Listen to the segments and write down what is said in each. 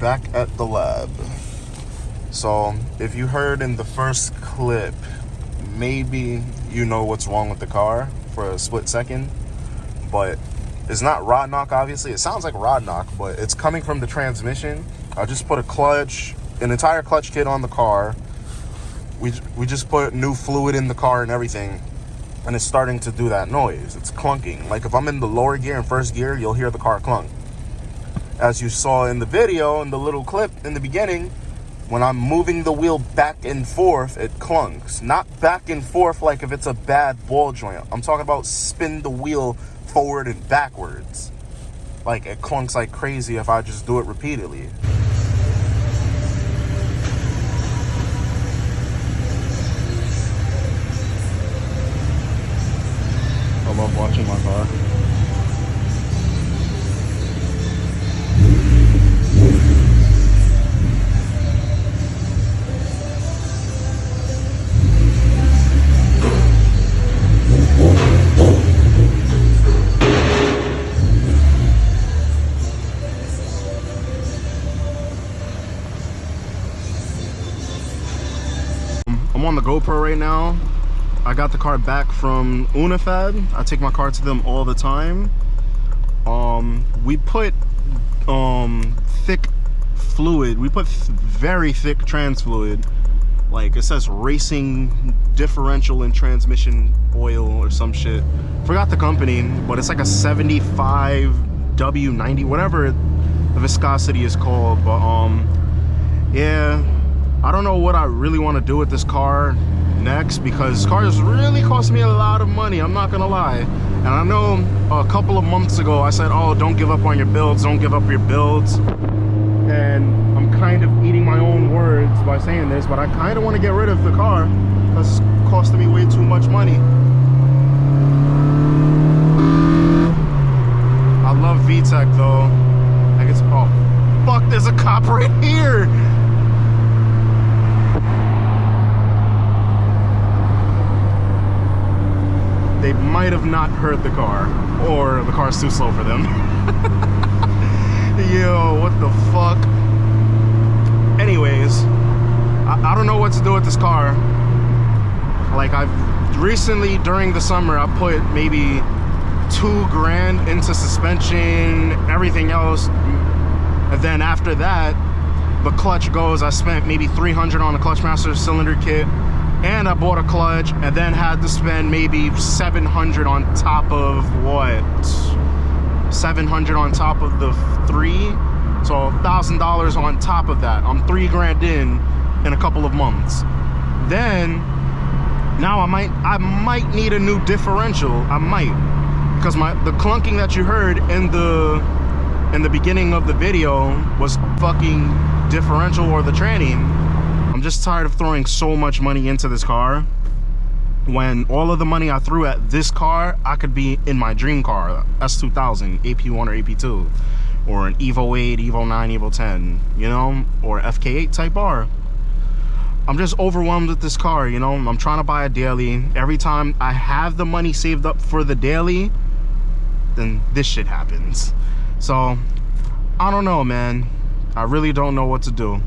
back at the lab. So if you heard in the first clip, maybe you know what's wrong with the car for a split second, but it's not rod knock. Obviously it sounds like rod knock, but it's coming from the transmission. I just put an entire clutch kit on the car. We just put new fluid in the car and everything, and it's starting to do that noise. It's clunking. Like if I'm in the lower gear and first gear, you'll hear the car clunk. As you saw in the video, in the little clip in the beginning, when I'm moving the wheel back and forth, it clunks. Not back and forth like if it's a bad ball joint. I'm talking about spin the wheel forward and backwards. Like it clunks like crazy if I just do it repeatedly. I love watching my car. I'm on the GoPro right now. I got the car back from Unifed. I take my car to them all the time. We put thick fluid. We put very thick trans fluid. Like it says racing differential and transmission oil or some shit. Forgot the company, but it's like a 75 W90, whatever the viscosity is called. But yeah, I don't know what I really want to do with this car next, because cars really cost me a lot of money, I'm not gonna lie. And I know a couple of months ago I said, oh, don't give up on your builds, don't give up your builds, and I'm kind of eating my own words by saying this, but I kind of want to get rid of the car because it's costing me way too much money. I love VTEC though. I guess, oh fuck, there's a cop right here. They might have not heard the car, or the car's too slow for them. Yo, what the fuck? Anyways, I don't know what to do with this car. Like, I've recently, during the summer, I put maybe $2,000 into suspension, everything else. And then after that, the clutch goes, I spent maybe $300 on the clutch master cylinder kit. And I bought a clutch, and then had to spend maybe $700 on top of what? $700 on top of the three, so $1,000 on top of that. I'm $3,000 in a couple of months. Then now I might need a new differential. I might, because the clunking that you heard in the beginning of the video was fucking differential or the tranny. I'm just tired of throwing so much money into this car, when all of the money I threw at this car, I could be in my dream car, S2000, AP1 or AP2, or an Evo 8, Evo 9, Evo 10, you know, or FK8 Type R. I'm just overwhelmed with this car, you know. I'm trying to buy a daily. Every time I have the money saved up for the daily, then this shit happens. So, I don't know, man. I really don't know what to do.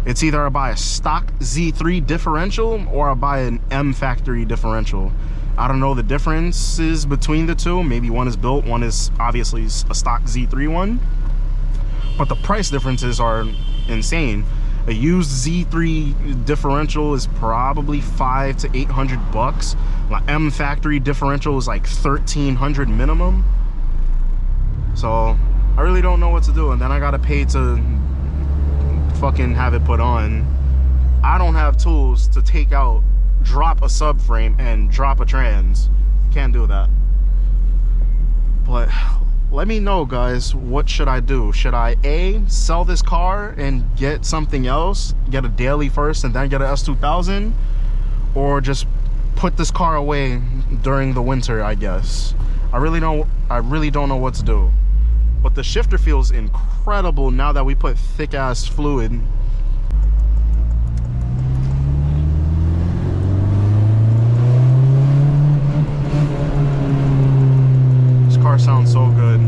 It's either I buy a stock Z3 differential or I buy an M factory differential. I don't know the differences between the two. Maybe one is built, one is obviously a stock Z3 one. But the price differences are insane. A used Z3 differential is probably $500 to $800. My M factory differential is like $1,300 minimum. So I really don't know what to do. And then I gotta pay to fucking have it put on. I don't have tools to take out, drop a subframe and drop a trans. Can't do that. But let me know, guys, what should I do? Should I A, sell this car and get something else, get a daily first and then get a S2000, or just put this car away during the winter, I guess? I really don't know what to do. But the shifter feels incredible now that we put thick ass fluid. This car sounds so good.